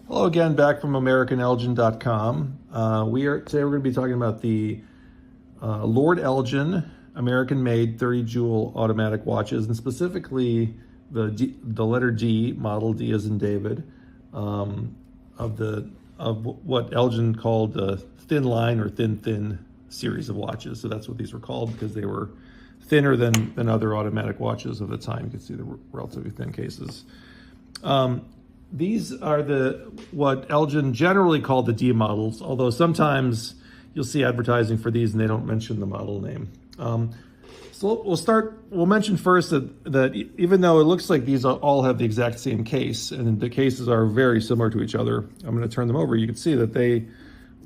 Hello again, back from AmericanElgin.com. Today we're going to be talking about the Lord Elgin American-made 30 joule automatic watches, and specifically the letter D model, D as in David, of what Elgin called the thin line or thin series of watches. So that's what these were called because they were thinner than other automatic watches of the time. You can see the relatively thin cases. These are what Elgin generally called the D models, although sometimes you'll see advertising for these and they don't mention the model name. So we'll mention first that even though it looks like these all have the exact same case, and the cases are very similar to each other, I'm going to turn them over. You can see that they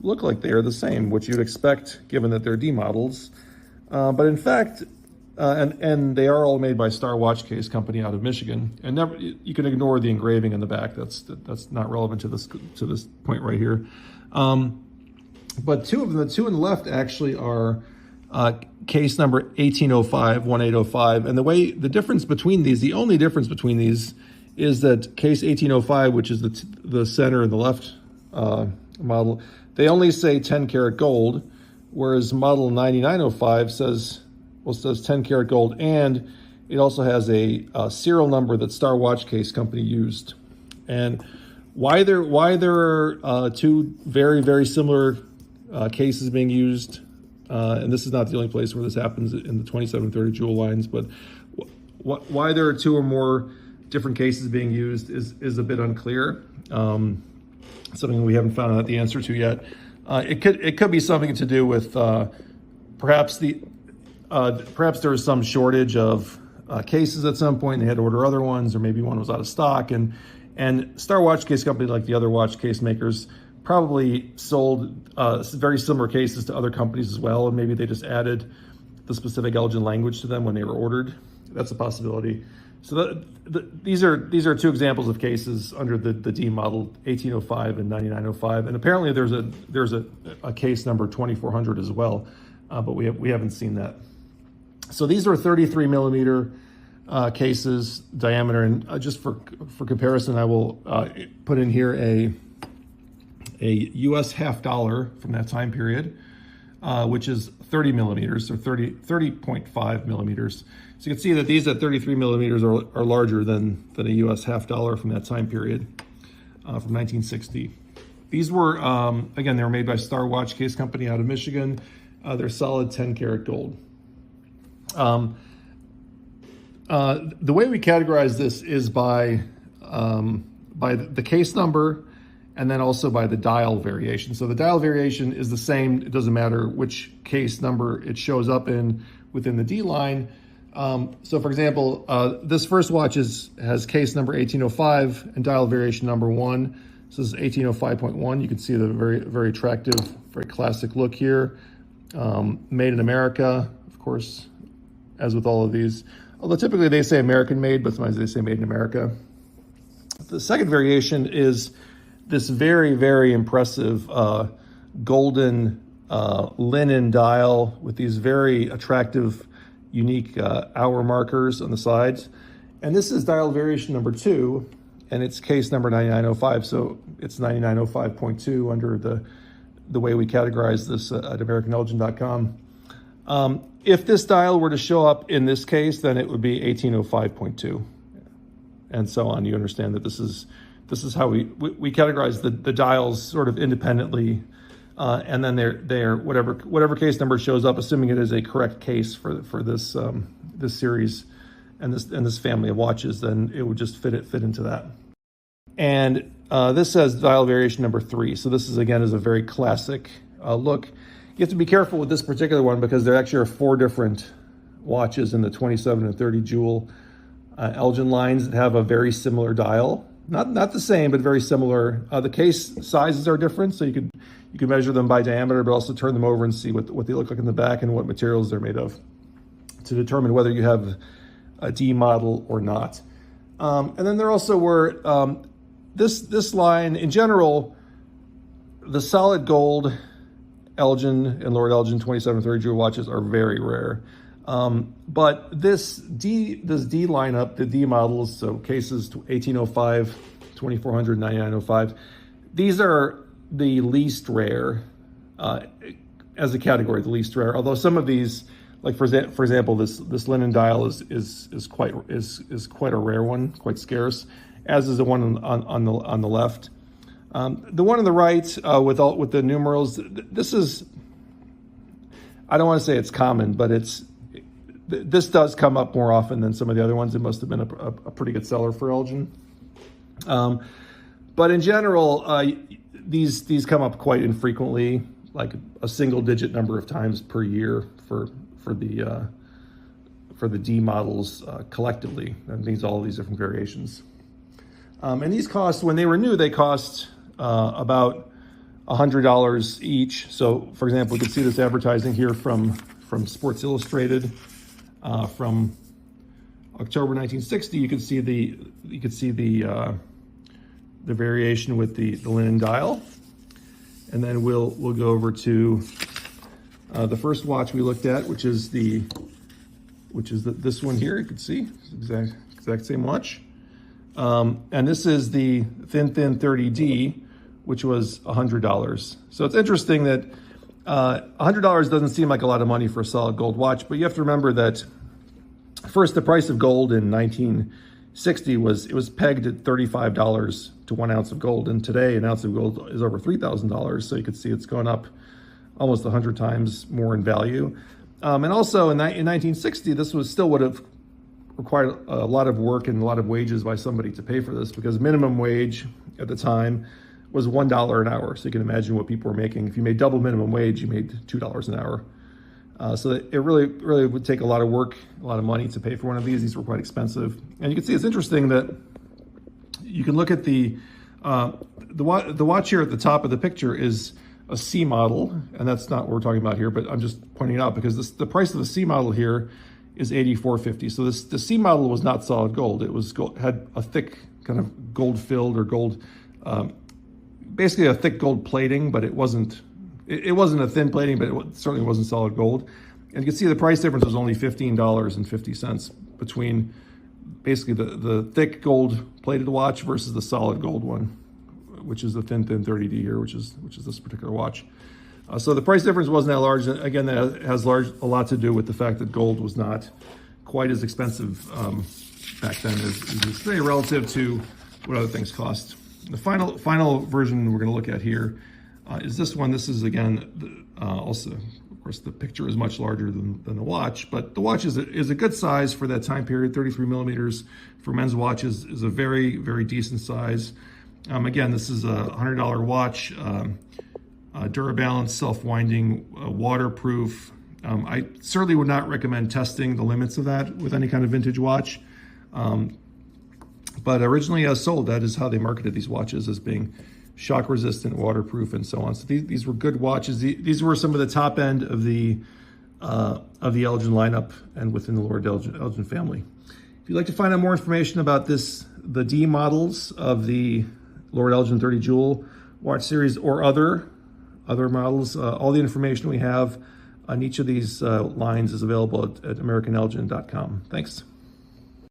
look like they are the same, which you'd expect given that they're D models. But in fact, and they are all made by Star Watch Case Company out of Michigan. And you can ignore the engraving in the back. That's not relevant to this point right here. But two of them, the two on the left, actually are case number 1805, 1805. And the difference between these, the only difference between these, is that case 1805, which is the center and the left model, they only say 10 karat gold, whereas model 9905 says 10 karat gold, and it also has a serial number that Star Watch Case Company used. And why there are two very similar cases being used, and this is not the only place where this happens in the 27 and 30 jewel lines, but why there are two or more different cases being used is a bit unclear. Something we haven't found out the answer to yet. It could be something to do with perhaps there was some shortage of cases at some point. They had to order other ones, or maybe one was out of stock. And Star Watch Case Company, like the other watch case makers, probably sold very similar cases to other companies as well. And maybe they just added the specific Elgin language to them when they were ordered. That's a possibility. So these are two examples of cases under the D model, 1805 and 9905. And apparently there's a case number 2400 as well, but we haven't seen that. So these are 33 millimeter cases diameter, and just for comparison, I will put in here a US half dollar from that time period, which is 30 millimeters or 30.5 millimeters. So you can see that these at 33 millimeters are larger than a US half dollar from that time period, from 1960. These were, again, they were made by Star Watch Case Company out of Michigan. They're solid 10 karat gold. The way we categorize this is by the case number, and then also by the dial variation. So the dial variation is the same. It doesn't matter which case number it shows up in within the D line. So for example, this first watch has case number 1805 and dial variation number 1. So this is 1805.1. You can see the very attractive, very classic look here. Made in America, of course, as with all of these. Although typically they say American made, but sometimes they say made in America. The second variation is this very impressive golden linen dial with these very attractive, unique hour markers on the sides. And this is dial variation number 2, and it's case number 9905. So it's 9905.2 under the way we categorize this at AmericanElgin.com. If this dial were to show up in this case, then it would be 1805.2, and so on. You understand that this is how we categorize the dials sort of independently, and then they're whatever case number shows up, assuming it is a correct case for this this series and this family of watches, then it would just fit into that. And this says dial variation number 3. So this is a very classic look. You have to be careful with this particular one because there actually are 4 different watches in the 27 and 30 jewel Elgin lines that have a very similar dial. Not the same, but very similar. The case sizes are different, so you can measure them by diameter, but also turn them over and see what they look like in the back and what materials they're made of to determine whether you have a D model or not. And then there also were this line in general. The solid gold Elgin and Lord Elgin 2730 jewel watches are very rare. But this D lineup, the D models, so cases 1805, 2400, 9905, These are the least rare, as a category, the least rare. Although some of these, like for example, this linen dial is quite a rare one, quite scarce, as is the one on the left. The one on the right with the numerals, this is, I don't want to say it's common, but this does come up more often than some of the other ones. It must have been a pretty good seller for Elgin. But in general, these come up quite infrequently, like a single-digit number of times per year for the D models collectively. That means all of these different variations. And these cost, when they were new, they cost about $100 each. So, for example, we can see this advertising here from Sports Illustrated from October 1960. You can see the variation with the linen dial, and then we'll go over to the first watch we looked at, which is this one here. You can see exact same watch, and this is the Thin-Thin 30D, which was $100. So it's interesting that $100 doesn't seem like a lot of money for a solid gold watch, but you have to remember that first, the price of gold in 1960 was pegged at $35 to 1 ounce of gold, and today an ounce of gold is over $3,000. So you can see it's gone up almost 100 times more in value. And also in 1960, this would have required a lot of work and a lot of wages by somebody to pay for this, because minimum wage at the time was $1 an hour. So you can imagine what people were making. If you made double minimum wage, you made $2 an hour. So it really would take a lot of work, a lot of money to pay for one of these. These were quite expensive. And you can see it's interesting that you can look at the watch here at the top of the picture is a C model, and that's not what we're talking about here, but I'm just pointing it out because the price of the C model here is $84.50. So the C model was not solid gold. It was had a thick kind of gold filled or gold, basically a thick gold plating, but it wasn't a thin plating, but it certainly wasn't solid gold. And you can see the price difference was only $15.50 between basically the thick gold plated watch versus the solid gold one, which is the Thin-Thin 30D here, which is this particular watch. So the price difference wasn't that large. Again, that has a lot to do with the fact that gold was not quite as expensive back then as it is today relative to what other things cost. The final version we're going to look at here is this one. This is, again, also, of course, the picture is much larger than the watch, but the watch is a good size for that time period. 33 millimeters for men's watches is a very, very decent size. Again, this is a $100 watch, DuraBalance, self-winding, waterproof. I certainly would not recommend testing the limits of that with any kind of vintage watch. But originally as sold, that is how they marketed these watches, as being shock resistant, waterproof, and so on. So these were good watches. These were some of the top end of the Elgin lineup and within the Lord Elgin family. If you'd like to find out more information about the D models of the Lord Elgin 30 Jewel watch series or other models, all the information we have on each of these lines is available at AmericanElgin.com. Thanks.